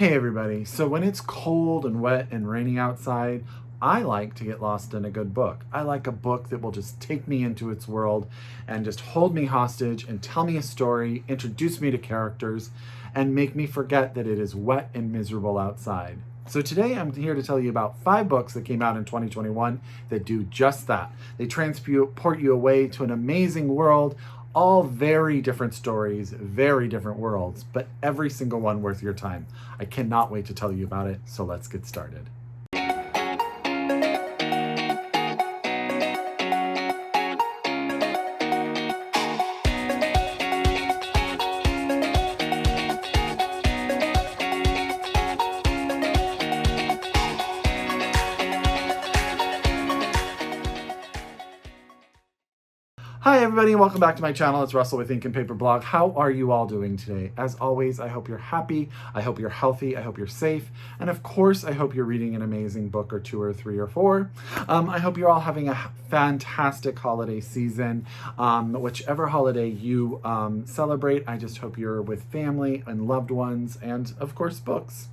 Hey everybody, so when it's cold and wet and raining outside, I like to get lost in a good book. I like a book that will just take me into its world and just hold me hostage and tell me a story, introduce me to characters, and make me forget that it is wet and miserable outside. So today I'm here to tell you about 5 books that came out in 2021 that do just that. They transport you away to an amazing world, all very different stories, very different worlds, but every single one worth your time. I cannot wait to tell you about it, so let's get started. Hi everybody, and welcome back to my channel. It's Russell with Ink and Paper Blog. How are you all doing today? As always, I hope you're happy, I hope you're healthy, I hope you're safe, and of course, I hope you're reading an amazing book or 2 or 3 or 4. I hope you're all having a fantastic holiday season. Whichever holiday you celebrate, I just hope you're with family and loved ones, and of course, books.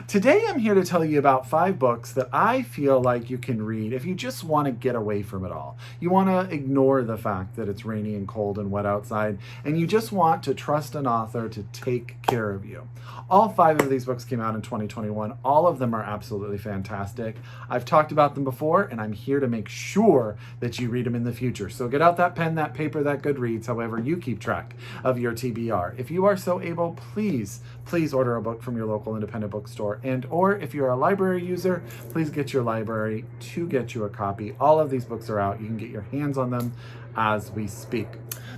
Today, I'm here to tell you about 5 books that I feel like you can read if you just want to get away from it all. You want to ignore the fact that it's rainy and cold and wet outside, and you just want to trust an author to take care of you. All 5 of these books came out in 2021. All of them are absolutely fantastic. I've talked about them before, and I'm here to make sure that you read them in the future. So get out that pen, that paper, that Goodreads, however you keep track of your TBR. If you are so able, please order a book from your local independent bookstore, and or if you're a library user, please get your library to get you a copy. All of these books are out. You can get your hands on them as we speak.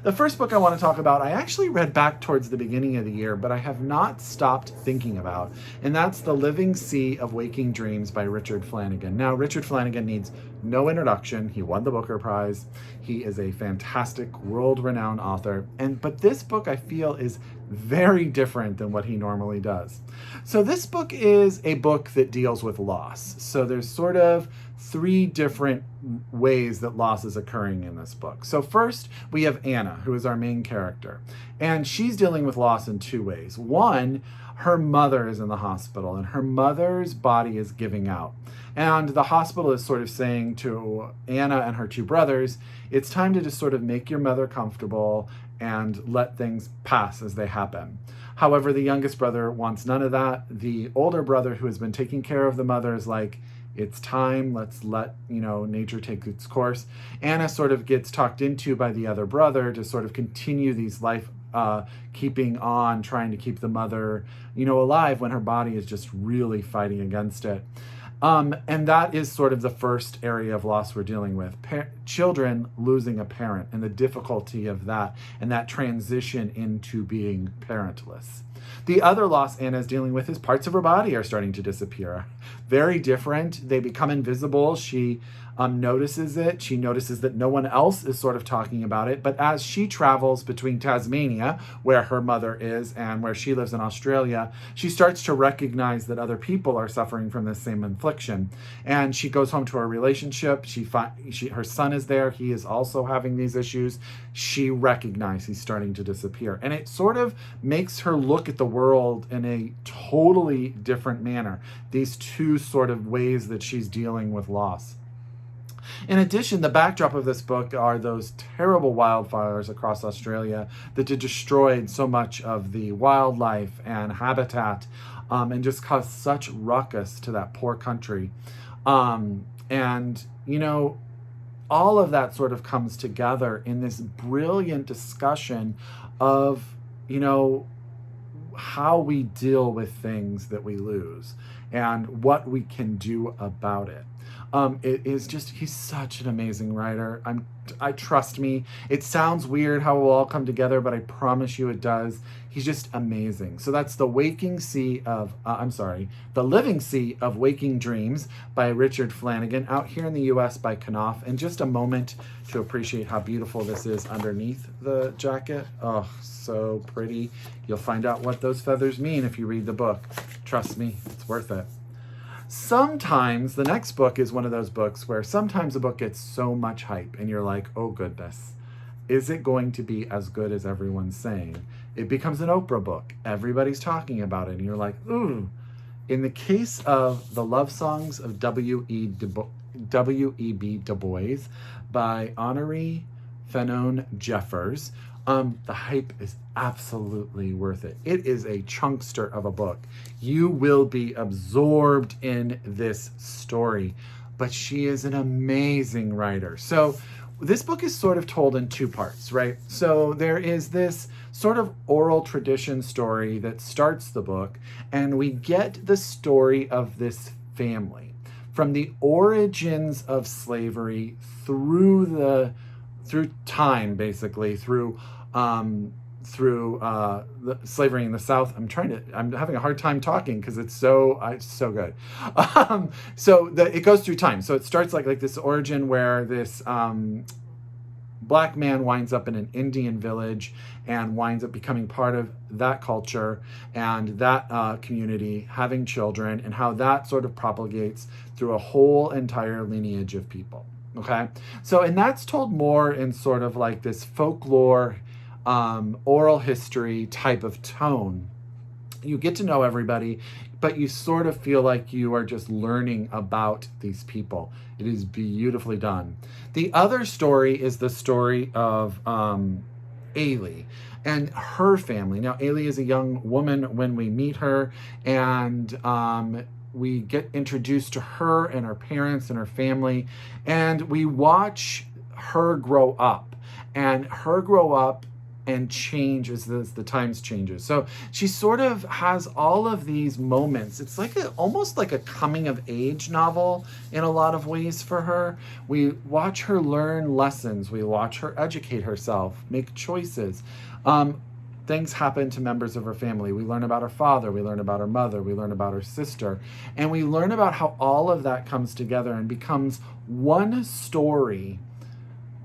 The first book I want to talk about, I actually read back towards the beginning of the year, but I have not stopped thinking about, and that's The Living Sea of Waking Dreams by Richard Flanagan. Now, Richard Flanagan needs no introduction. He won the Booker Prize. He is a fantastic, world-renowned author, but this book I feel is very different than what he normally does. So this book is a book that deals with loss. So there's sort of 3 different ways that loss is occurring in this book. So first, we have Anna, who is our main character, and she's dealing with loss in 2 ways. One, her mother is in the hospital, and her mother's body is giving out. And the hospital is sort of saying to Anna and her 2 brothers, it's time to just sort of make your mother comfortable and let things pass as they happen. However, the youngest brother wants none of that. The older brother, who has been taking care of the mother, is like, it's time, let's let, nature take its course. Anna sort of gets talked into by the other brother to sort of continue these life keeping on, trying to keep the mother, alive when her body is just really fighting against it. And that is sort of the first area of loss we're dealing with. Children losing a parent and the difficulty of that and that transition into being parentless. The other loss Anna is dealing with is parts of her body are starting to disappear. Very different. They become invisible. She notices it. She notices that no one else is sort of talking about it. But as she travels between Tasmania, where her mother is, and where she lives in Australia, she starts to recognize that other people are suffering from this same affliction. And she goes home to her relationship. Her son is there. He is also having these issues. She recognizes he's starting to disappear. And it sort of makes her look at the world in a totally different manner. These 2 sort of ways that she's dealing with loss. In addition, the backdrop of this book are those terrible wildfires across Australia that destroyed so much of the wildlife and habitat and just caused such ruckus to that poor country. All of that sort of comes together in this brilliant discussion of, how we deal with things that we lose and what we can do about it. It is just, he's such an amazing writer. I trust me. It sounds weird how it will all come together, but I promise you it does. He's just amazing. So that's The Living Sea of Waking Dreams by Richard Flanagan, out here in the US by Knopf. And just a moment to appreciate how beautiful this is underneath the jacket. Oh, so pretty. You'll find out what those feathers mean if you read the book. Trust me, it's worth it. Sometimes the next book is one of those books where sometimes a book gets so much hype and you're like, oh goodness, is it going to be as good as everyone's saying? It becomes an Oprah book. Everybody's talking about it and you're like, ooh, In the case of The Love Songs of W.E.B. Du Bois by Honoree Fanonne Jeffers, the hype is absolutely worth it. It is a chunkster of a book. You will be absorbed in this story, but she is an amazing writer. So this book is sort of told in two parts, right? So there is this sort of oral tradition story that starts the book, and we get the story of this family from the origins of slavery through time, basically through the slavery in the South. I'm having a hard time talking because it's so good. It goes through time. So it starts like this origin where this black man winds up in an Indian village and winds up becoming part of that culture and that community, having children, and how that sort of propagates through a whole entire lineage of people. Okay, and that's told more in sort of like this folklore, oral history type of tone. You get to know everybody, but you sort of feel like you are just learning about these people. It is beautifully done. The other story is the story of Ailey and her family. Now, Ailey is a young woman when we meet her, and we get introduced to her and her parents and her family, and we watch her grow up and change as the times changes. So she sort of has all of these moments. It's like almost like a coming of age novel in a lot of ways for her. We watch her learn lessons. We watch her educate herself, make choices. Things happen to members of her family. We learn about her father, we learn about her mother, we learn about her sister, and we learn about how all of that comes together and becomes one story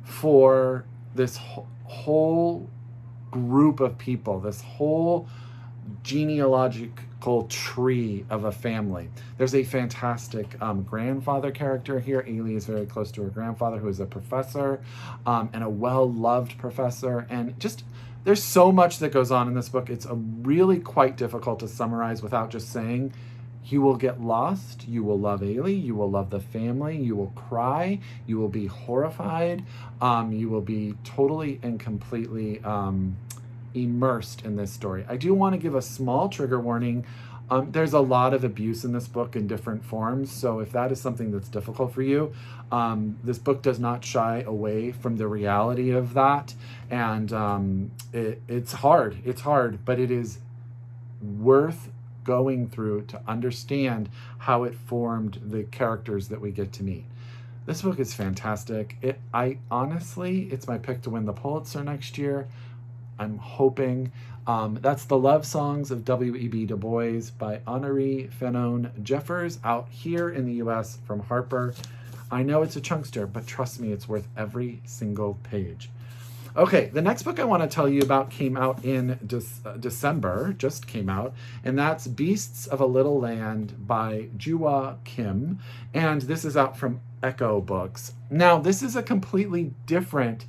for this whole group of people, this whole genealogical tree of a family. There's a fantastic grandfather character here. Ailey is very close to her grandfather, who is a professor, and a well-loved professor, and just there's so much that goes on in this book. It's really quite difficult to summarize without just saying you will get lost, you will love Ailey, you will love the family, you will cry, you will be horrified, you will be totally and completely immersed in this story. I do want to give a small trigger warning. There's a lot of abuse in this book in different forms, so if that is something that's difficult for you, this book does not shy away from the reality of that, and it's hard, but it is worth going through to understand how it formed the characters that we get to meet. This book is fantastic. It's my pick to win the Pulitzer next year. I'm hoping. That's The Love Songs of W.E.B. Du Bois by Honoree Fanonne Jeffers, out here in the US from Harper. I know it's a chunkster, but trust me, it's worth every single page. Okay, the next book I want to tell you about came out in December, just came out, and that's Beasts of a Little Land by Juhea Kim, and this is out from Ecco Books. Now, this is a completely different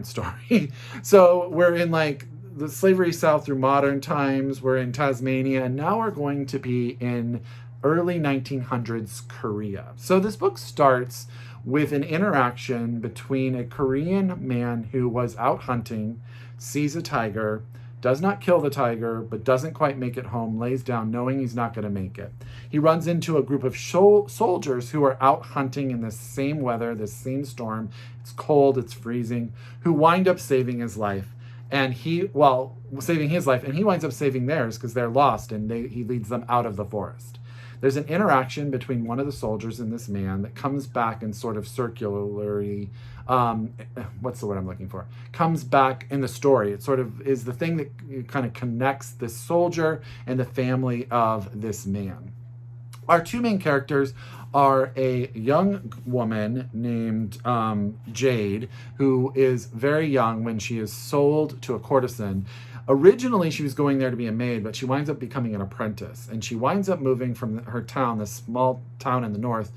story. So we're in like the slavery South through modern times, we're in Tasmania, and now we're going to be in early 1900s Korea. So this book starts with an interaction between a Korean man who was out hunting, sees a tiger, does not kill the tiger, but doesn't quite make it home, lays down knowing he's not going to make it. He runs into a group of soldiers who are out hunting in the same weather, this same storm. It's cold, it's freezing, who wind up saving his life. And saving his life, and he winds up saving theirs because they're lost, and he leads them out of the forest. There's an interaction between one of the soldiers and this man that comes back in sort of circularly, what's the word I'm looking for? Comes back in the story. It sort of is the thing that kind of connects this soldier and the family of this man. Our two main characters are a young woman named Jade, who is very young when she is sold to a courtesan. Originally, she was going there to be a maid, but she winds up becoming an apprentice. And she winds up moving from her town, this small town in the north,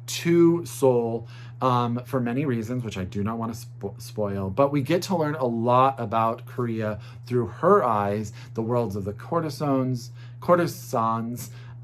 to Seoul for many reasons, which I do not want to spoil. But we get to learn a lot about Korea through her eyes, the worlds of the courtesans,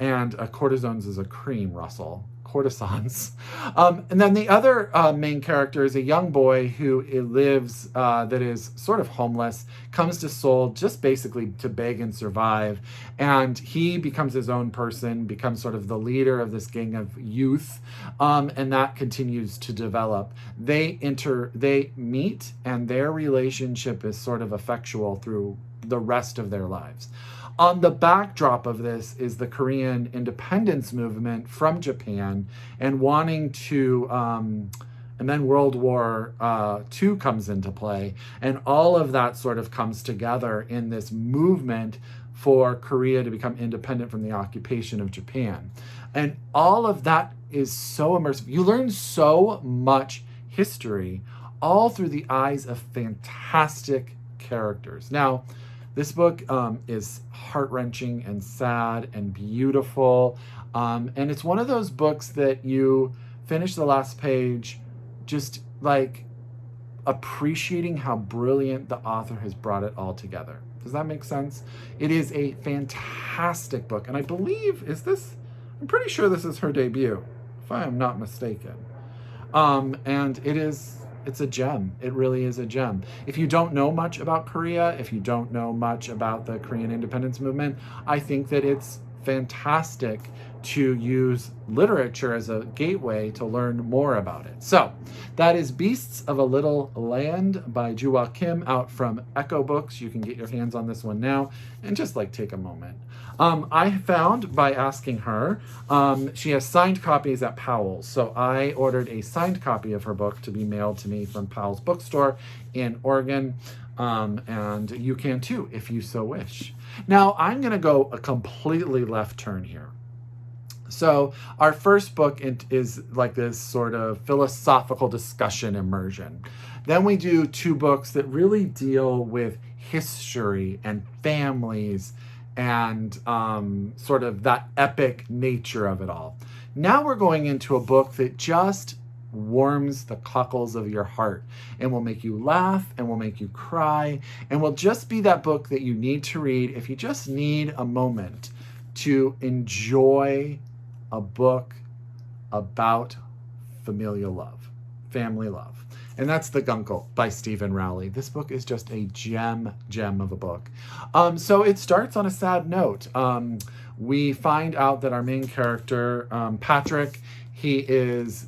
and cortisones is a cream, Russell. Courtesans. And then the other main character is a young boy who lives, that is sort of homeless, comes to Seoul just basically to beg and survive. And he becomes his own person, becomes sort of the leader of this gang of youth. And that continues to develop. They meet, and their relationship is sort of effectual through the rest of their lives. On the backdrop of this is the Korean independence movement from Japan and wanting to, and then World War II comes into play. And all of that sort of comes together in this movement for Korea to become independent from the occupation of Japan. And all of that is so immersive. You learn so much history all through the eyes of fantastic characters. Now, this book is heart-wrenching and sad and beautiful. And it's one of those books that you finish the last page just like appreciating how brilliant the author has brought it all together. Does that make sense? It is a fantastic book. And I believe, I'm pretty sure this is her debut, if I am not mistaken. And it's a gem. It really is a gem. If you don't know much about Korea, if you don't know much about the Korean independence movement, I think that it's fantastic to use literature as a gateway to learn more about it. So that is Beasts of a Little Land by Juhea Kim out from Ecco Books. You can get your hands on this one now and just take a moment. I found by asking her, she has signed copies at Powell's. So I ordered a signed copy of her book to be mailed to me from Powell's Bookstore in Oregon. And you can too, if you so wish. Now I'm going to go a completely left turn here. So our first book is like this sort of philosophical discussion immersion. Then we do two books that really deal with history and families and sort of that epic nature of it all. Now we're going into a book that just warms the cockles of your heart and will make you laugh and will make you cry and will just be that book that you need to read if you just need a moment to enjoy a book about familial love, family love. And that's The Guncle by Stephen Rowley. This book is just a gem of a book. So it starts on a sad note. We find out that our main character, Patrick, he is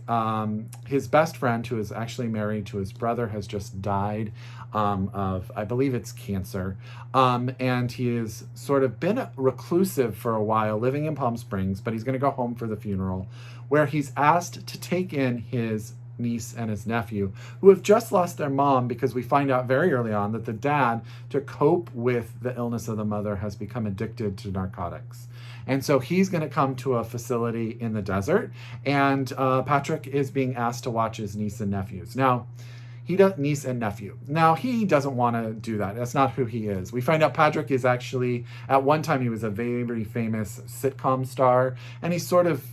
his best friend, who is actually married to his brother, has just died of, I believe it's cancer. And he has sort of been reclusive for a while, living in Palm Springs, but he's going to go home for the funeral, where he's asked to take in his niece and his nephew, who have just lost their mom, because we find out very early on that the dad, to cope with the illness of the mother, has become addicted to narcotics. And so he's going to come to a facility in the desert, and Patrick is being asked to watch his niece and nephews. Now, he doesn't want to do that. That's not who he is. We find out Patrick is actually, at one time, he was a very, very famous sitcom star, and he's sort of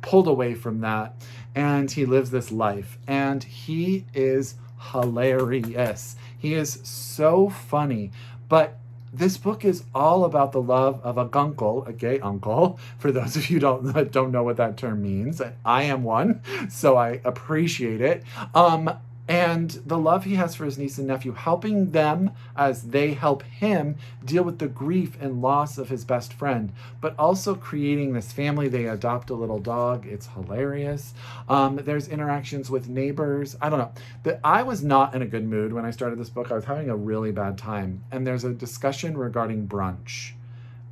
pulled away from that, and he lives this life, and he is hilarious. He is so funny. But this book is all about the love of a gunkle, a gay uncle. For those of you who don't know what that term means, I am one, so I appreciate it. And the love he has for his niece and nephew, helping them as they help him deal with the grief and loss of his best friend, but also creating this family. They adopt a little dog. It's hilarious. There's interactions with neighbors. I don't know. I was not in a good mood when I started this book. I was having a really bad time. And there's a discussion regarding brunch.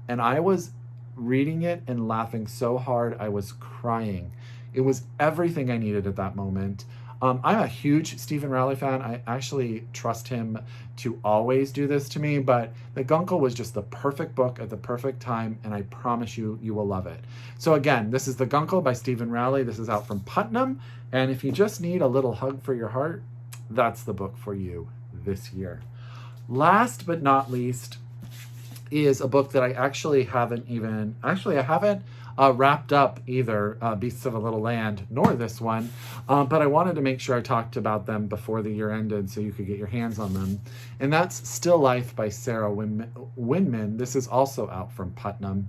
And I was reading it and laughing so hard, I was crying. It was everything I needed at that moment. I'm a huge Stephen Rowley fan. I actually trust him to always do this to me, but The Gunkle was just the perfect book at the perfect time, and I promise you, you will love it. So again, this is The Gunkle by Stephen Rowley. This is out from Putnam, and if you just need a little hug for your heart, that's the book for you this year. Last but not least is a book that I haven't wrapped up either Beasts of a Little Land nor this one, but I wanted to make sure I talked about them before the year ended so you could get your hands on them. And that's Still Life by Sarah Winman. This is also out from Putnam.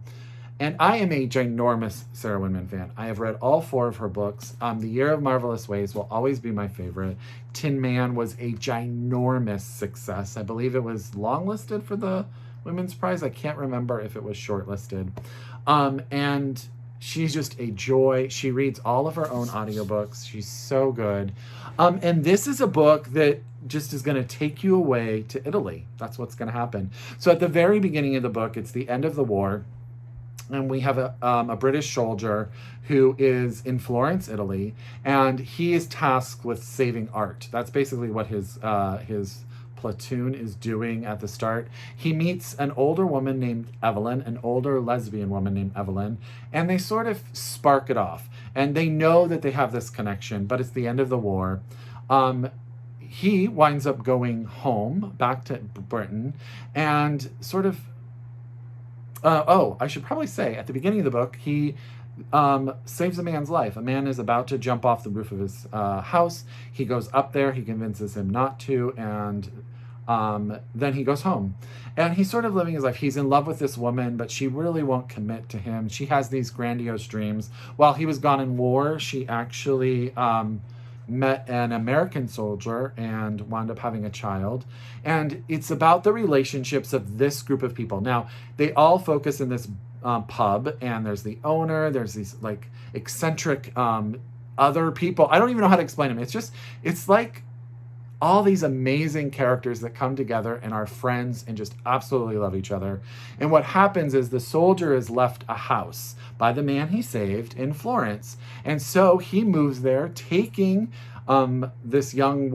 And I am a ginormous Sarah Winman fan. I have read all 4 of her books. The Year of Marvelous Ways will always be my favorite. Tin Man was a ginormous success. I believe it was longlisted for the Women's Prize. I can't remember if it was shortlisted. And she's just a joy. She reads all of her own audiobooks. She's so good. And this is a book that just is going to take you away to Italy. That's what's going to happen. So at the very beginning of the book, it's the end of the war. And we have a British soldier who is in Florence, Italy, and he is tasked with saving art. That's basically what his platoon is doing at the start. He meets an older woman named Evelyn, an older lesbian woman named Evelyn, and they sort of spark it off. And they know that they have this connection, but it's the end of the war. He winds up going home, back to Britain, and sort of I should probably say, at the beginning of the book, he saves a man's life. A man is about to jump off the roof of his house. He goes up there. He convinces him not to, and then he goes home. And he's sort of living his life. He's in love with this woman, but she really won't commit to him. She has these grandiose dreams. While he was gone in war, she actually met an American soldier and wound up having a child. And it's about the relationships of this group of people. Now, they all focus in this pub, and there's the owner, there's these like eccentric other people. I don't even know how to explain them. It's like all these amazing characters that come together and are friends and just absolutely love each other. And what happens is the soldier is left a house by the man he saved in Florence. And so he moves there, taking this young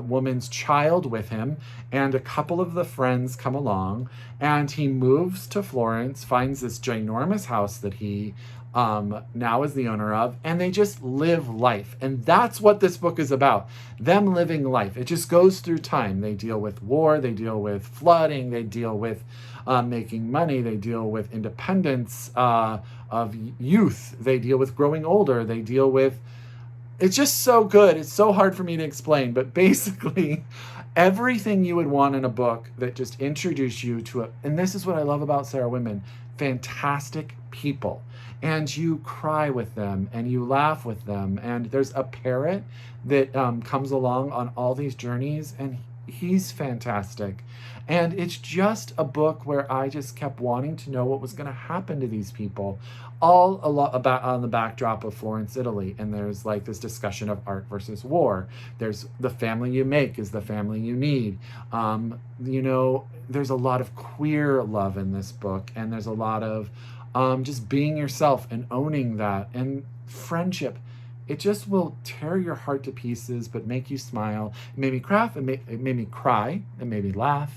woman's child with him, and a couple of the friends come along, and he moves to Florence, finds this ginormous house that he now is the owner of, and they just live life. And that's what this book is about, them living life. It just goes through time. They deal with war, they deal with flooding, they deal with making money, they deal with independence of youth, they deal with growing older, they deal with, it's just so good. It's so hard for me to explain, but basically everything you would want in a book that just introduced you to it. And this is what I love about Sarah Winman, fantastic people. And you cry with them and you laugh with them. And there's a parrot that comes along on all these journeys, and he's fantastic. And it's just a book where I just kept wanting to know what was going to happen to these people, all a lot about on the backdrop of Florence, Italy. And there's like this discussion of art versus war. There's the family you make is the family you need. There's a lot of queer love in this book, and there's a lot of just being yourself and owning that, and friendship. It just will tear your heart to pieces, but make you smile. It made me cry, it made me cry, it made me laugh,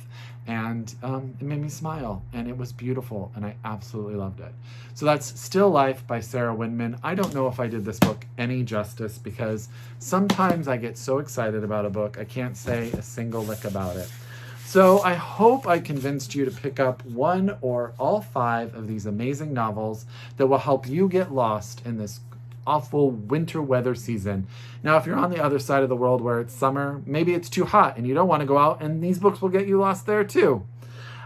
and it made me smile, and it was beautiful, and I absolutely loved it. So that's Still Life by Sarah Winman. I don't know if I did this book any justice, because sometimes I get so excited about a book, I can't say a single lick about it. So I hope I convinced you to pick up 1 or all 5 of these amazing novels that will help you get lost in this awful winter weather season. Now, if you're on the other side of the world where it's summer, maybe it's too hot and you don't want to go out, and these books will get you lost there too.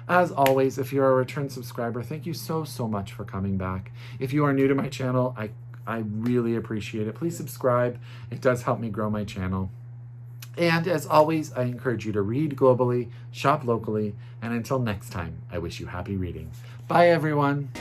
As always, if you're a return subscriber, thank you so much for coming back. If you are new to my channel, I really appreciate it. Please subscribe. It does help me grow my channel. And as always, I encourage you to read globally, shop locally, and until next time, I wish you happy reading. Bye, everyone.